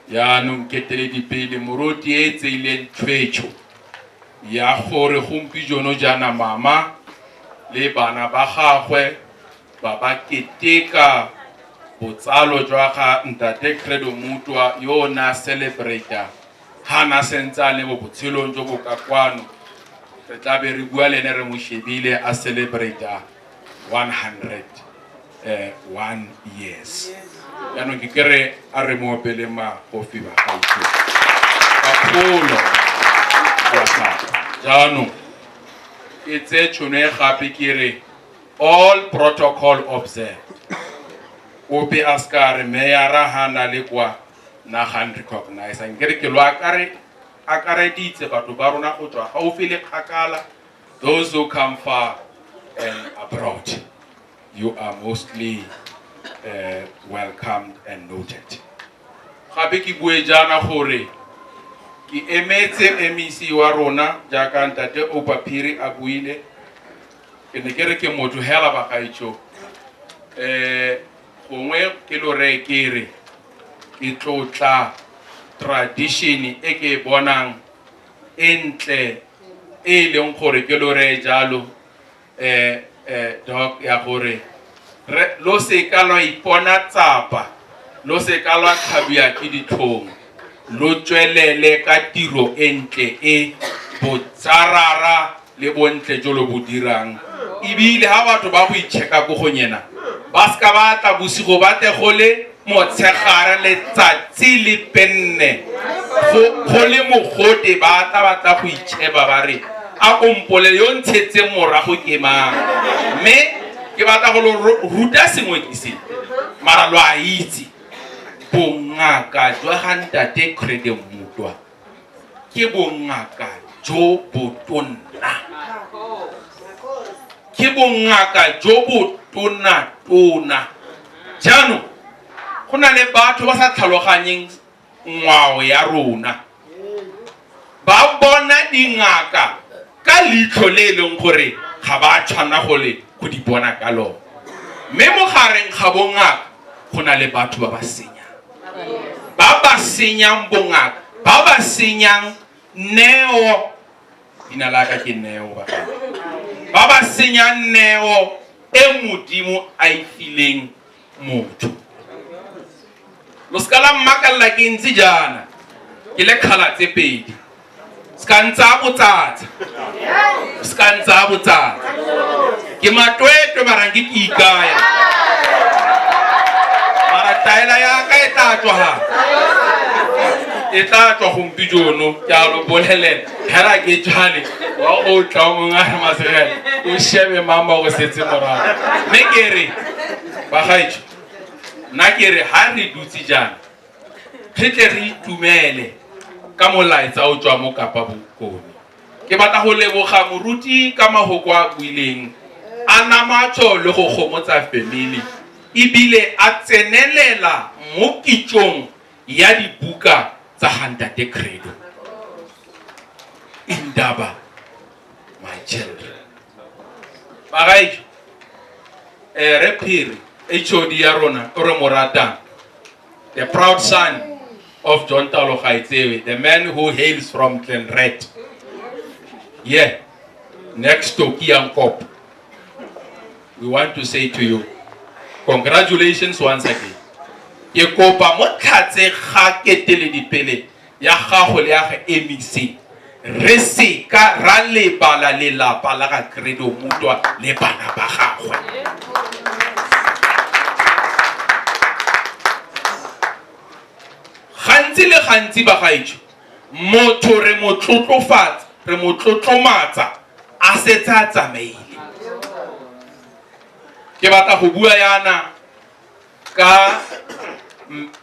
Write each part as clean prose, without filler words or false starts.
ya nung ketele dipele moruti e tseileng tshwetso ya gore gompieno jana mama le bana ba gagwe ba ba keteka botsalo jwa ga ntate Credo Mutwa yo na celebrate hana sentsa le bo botshelong jo bo ka kwano re tla be re bua le ene re mo shebile a celebrate 101 years ya no ke kere a re mo pele ma kofi ba gaitse ka pholo jano itse tshone gape kere all protocol observed ope askare meyara hana le kwa na han recognize ngere ke lo akare ditse batho ba rona go tswa ga o fele khakala those who come far and abroad you are mostly welcomed and noted gape ke bue jana gore ke emetse MEC wa rona jaaka ntate o papiri a buile ke ne kere ke motho hela ba gaitso gongwe ke lo re kere ke tlotla tradition e ke bonang entle e leng gore ke lo re jalo doc ya gore lo se ka lo ipona tsapa lo se ka lo khabia ke ditlhong lo tswelele ka tiro entle e botsarara le bontle jo lo bodirang ibile ha batho ba go itsheka go gonyena ba ska ba tla bosigo ba te gole motshegare le tsatsi le penne go le mogote ba tla go itsheba ba re a ompole yo ntshetse morago ke mang me ke batla go ruta sengwe ke se mara lo a itse bongaka jwa ga ntate Credo Mutwa ke bongaka jo botonna ke bongaka jo botonna tona jano go na le batho ba sa tlhaloganyeng ngwao ya rona ba bona dingaka ka litlho le leng gore ga ba tshwana go le go di bona ka lo mme mo gareng ga bongaka go na le batho ba ba senyang bongaka ba ba senyang neo ina la ka ke neo ba ba senyang neo e modimo a ifileng motho lo skala makalla ke ntse jana ke le khala tse pedi skantsa botsatsa ke matwetwe marangi ke ikaya mara taela ya ka e tla tswa gompijono ya lo bolele hela ke tshale wa o tla mo ngare Masegela o shebe mama go setse morago me kere ba gaitso na kere ha re dutse jana re tle re itumele ka molaetsa o tswa mo Kapa Bokone ke batla go leboga moruti ka mahoko a buileng a namatso le go gomotsa family ibile a tsenelela mo kitšong ya dibuka tsa ntate Credo indaba my children bagaitso re phiri HOD ya rona o re morata the proud son of John Talo Gaitsewe, the man who hails from Glenred. Yeah, next to Kiankop. We want to say to you, congratulations once again. Ye kopa mo tlhatse ga ketele dipele ya gago le ya ga MEC. Re se ka ra le bala le la bala ga Credo Mutwa le bana ba gagwe. Gantsi le gantsi ba gaitso motho re mo tlotlofatsa re mo tlotlomatsa a setsa tsamaile ke batla go bua yana ka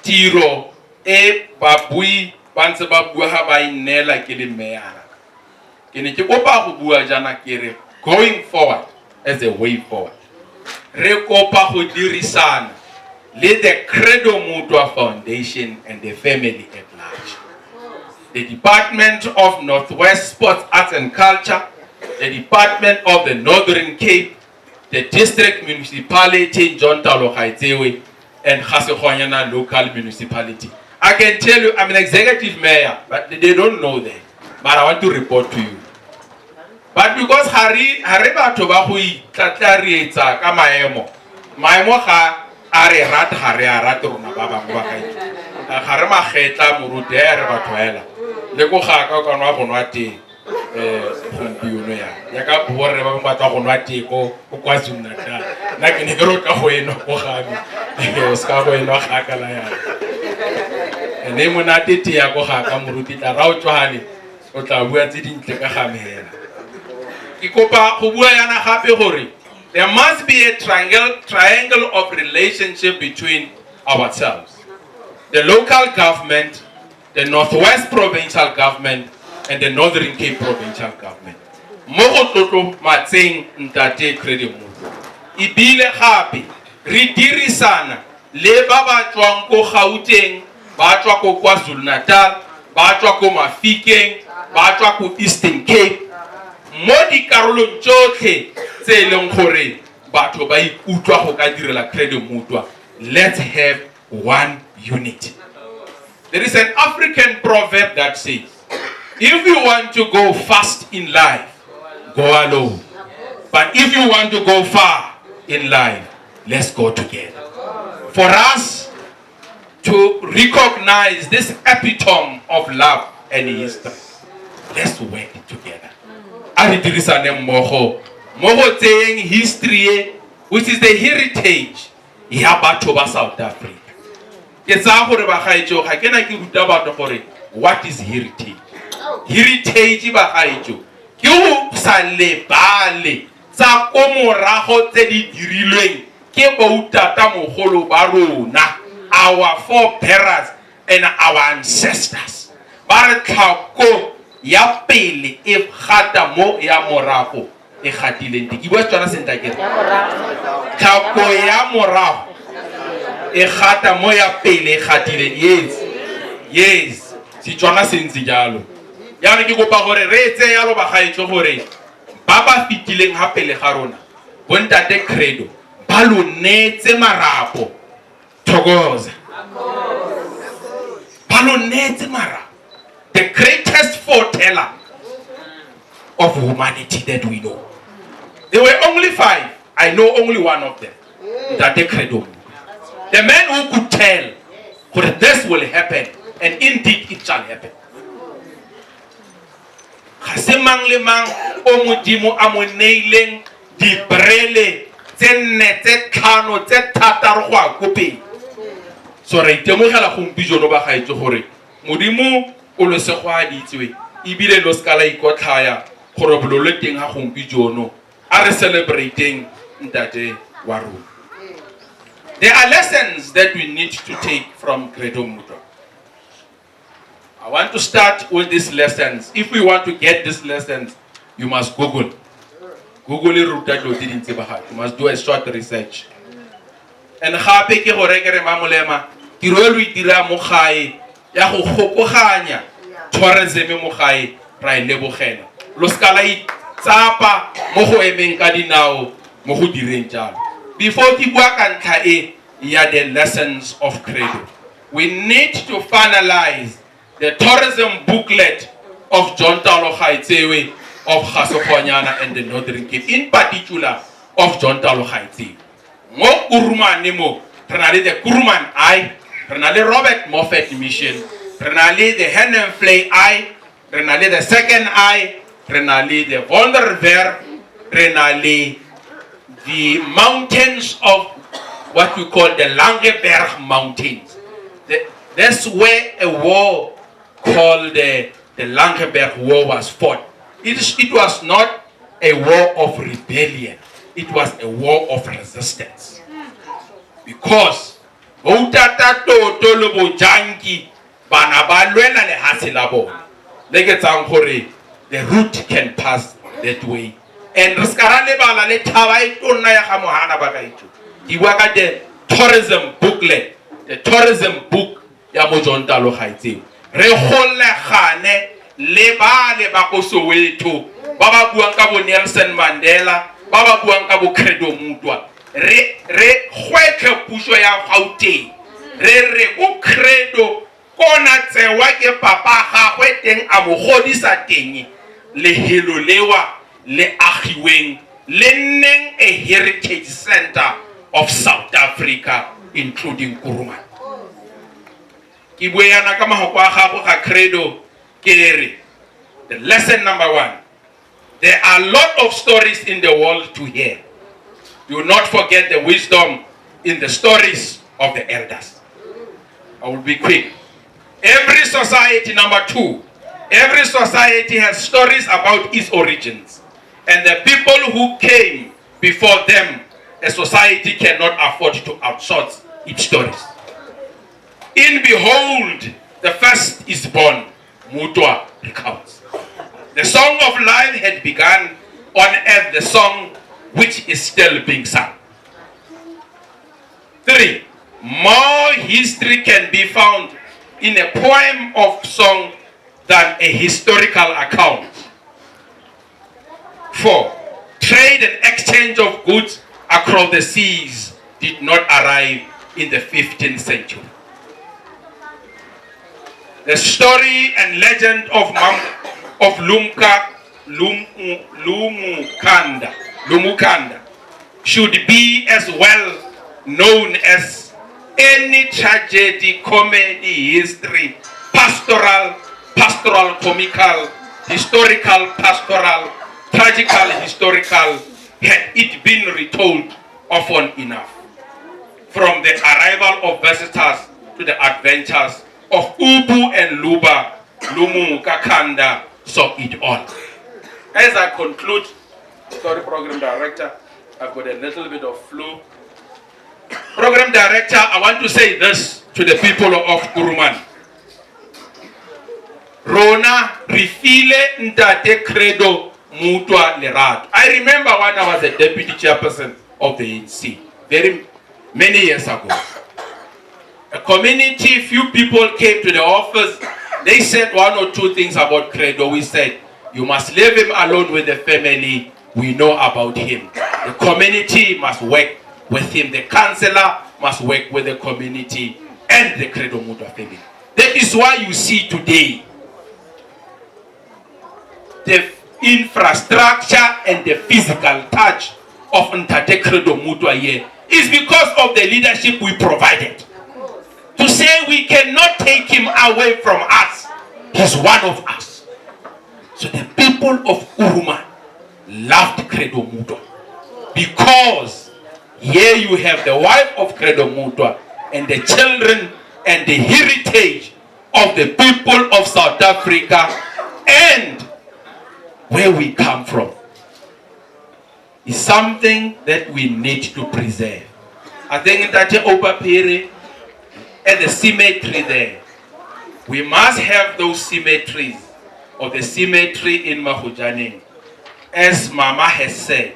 tiro e babui ba ntse ba bua ga ba inela ke le meyara ke ne ke kopa go bua jana ke re going forward as a way forward re kopa go dirisana le the Credo Mutwa Foundation and the family at large. The Department of Northwest Sports, Arts and Culture, the Department of the Northern Cape, the District Municipality, John Talo Gaitsewe, and Ga-Segonyana Local Municipality. I can tell you, I'm an executive mayor, but they don't know that. But I want to report to you. But because Hari batho ba go itlatlaretsa ka maemo ga a re rata Hari a rata rona ba bangwe ba gae. Ga re magetla moruti ya re batho hela. Le go ga ka ka nwa go nwa teng gompieno ya ka bore ba ba tla go nwa teng go kwa Zulu-Natal. Nna ke ne ke rota go eno go game. O ska go eno ga ka la ya. Ne monate te ya go ga ka moruti tla ra o tswahane o tla bua tse dintle ka gamela. There must be a triangle of relationship between ourselves. The local government, the Northwest Provincial Government, and the Northern Cape Provincial Government. Mogotlotlo matseng ntate Credo. Ibile gape re dirisana le ba ba tswang go Gauteng, ba tswa go KwaZulu-Natal, ba tswa go Mafikeng, ba tswa go Eastern Cape. Mo dikarolong tsotlhe tse eleng gore batho ba ikutlwa go ka direla Credo mutwa. Let's have one unity. There is an African proverb that says, if you want to go fast in life, go alone. But if you want to go far in life, let's go together. For us to recognize this epitome of love and history, let's work together. Moho saying history, which is the heritage ya batho ba South Africa. What is heritage? Heritage bagaetso ke go sa lebale tsa ko morago tse di dirilweng ke boutata mogolo ba rona, our forebears and our ancestors. Ba re tlhako ya pele e gata mo ya morago e gatileng ke bua tsona senta ke tlhako ya morago e gata mo ya pele e gatileng. Yes si tsona sentse jalo ya re ke kopa gore re etse yalo ba gaetso gore ba ba fitileng ha pele ga rona bontate Credo ba lo netse marapo thokoza ba lo netse marapo. The greatest foreteller of humanity that we know. There were only 5. I know only one of them. That the Credo. The man who could tell that this will happen, and indeed it shall happen. Kasemang lemang o modimo a mo neileng di brele tse tlhano tse thataro go a kopeng. So re itemogela gompieno ba gaetse gore modimo o lo se go a ditswe ibile lo skala ikotlhaya gore bololo teng ha gompieno a re celebrating ntate wa rona. There are lessons that we need to take from Credo Mutwa. I want to start with these lessons. If we want to get these lessons, you must Google. Google you must do a short research. And gape ke gore ke re mamolema tiro e dira mo gae ya go gopoganya tourism mo gae ra e lebogela. Lo skala I tsapa mo go emeng ka dinao mo go direng jalo. Before ke bua ka ntlha e ya the lessons of Credo, we need to finalize the tourism booklet of John Talo Gaetsewe of Ga-Segonyana and the Northern Cape, in particular of John Talo Gaetsewe. Mo Kurumane mo, renale the Kuruman Eye, renale Robert Moffat Mission, renale the Hen and Flay Eye, renale the Second Eye, renale the Wonderver, renale the mountains of what we call the Langeberg Mountains. That's where a war called the Langeberg War was fought. It was not a war of rebellion. It was a war of resistance. Because the route can pass that way. And the tourism booklet, the tourism book ya mo John Talo Gaetsewe. Re golegane le ba ko Soweto ba ba buang ka bo Nelson Mandela, ba ba buang ka bo Credo Mutwa. Re gwethe puso ya Gauteng. Re o Credo kona tsewa ke papa gagwe teng a mo godisa teng lehelo lewa le agiweng le nneng a heritage center of South Africa including Kuruman. Ke buena ka mahoko a gago ga Credo ke re the lesson number 1, there are a lot of stories in the world to hear. Do not forget the wisdom in the stories of the elders. I will be quick. Every society, number 2, every society has stories about its origins. And the people who came before them, a society cannot afford to outsource its stories. In behold, the first is born, Mutwa recounts. The song of life had begun on earth, the song which is still being sung. 3, more history can be found in a poem of song than a historical account. 4, trade and exchange of goods across the seas did not arrive in the 15th century. The story and legend of Lumukanda should be as well known as any tragedy, comedy, history, pastoral, comical, historical, pastoral, tragical, historical, had it been retold often enough. From the arrival of visitors to the adventures of Ubu and Luba, Lumu Kakanda saw it all. As I conclude, sorry, Program Director, I've got a little bit of flu. Program Director, I want to say this to the people of Kuruman. Rona Rifile Ntate Credo Mutwa Lerat. I remember when I was a deputy chairperson of the ANC, very many years ago. A community, few people came to the office. They said 1 or 2 things about Credo. We said, you must leave him alone with the family. We know about him. The community must work with him. The councillor must work with the community and the Credo Mutwa family. That is why you see today the infrastructure and the physical touch of Ntate Credo Mutwa here is because of the leadership we provided. To say we cannot take him away from us, he's one of us. So the people of Kuruman loved Credo Mutwa because here you have the wife of Credo Mutwa and the children and the heritage of the people of South Africa and where we come from is something that we need to preserve. I think that Opapere and the cemetery there, we must have those cemeteries or the cemetery in Mahujaning. As Mama has said,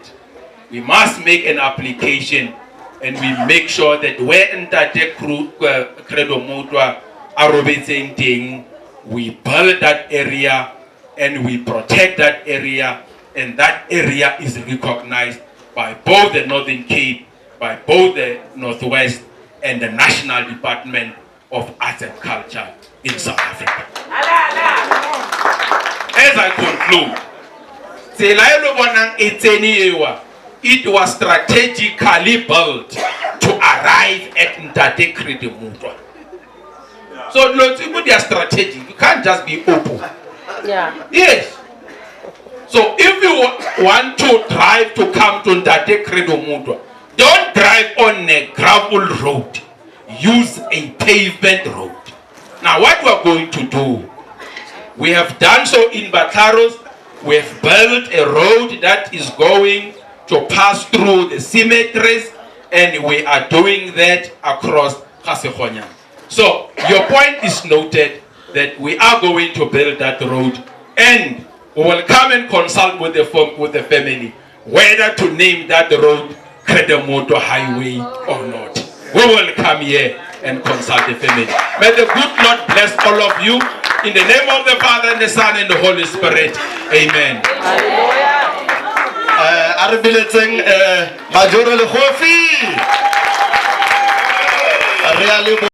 we must make an application and we make sure that where Ntate Credo Mutwa are representing, we build that area and we protect that area, and that area is recognized by both the Northern Cape, by both the Northwest and the National Department of Arts and Culture in South Africa. As I conclude, it was strategically built to arrive at Ntate Credo Mutwa. So they are strategic. You can't just be open. Yeah. Yes. So if you want to drive to come to Ntate Credo Mutwa, don't drive on a gravel road. Use a pavement road. Now what we are going to do, we have done so in Bataros. We have built a road that is going to pass through the cemeteries, and we are doing that across Ga-Segonyana. So your point is noted that we are going to build that road, and we will come and consult with the family whether to name that road Credo Mutwa Highway or not. We will come here and consult the family. May the good Lord bless all of you. In the name of the Father and the Son and the Holy Spirit. Amen. Hallelujah.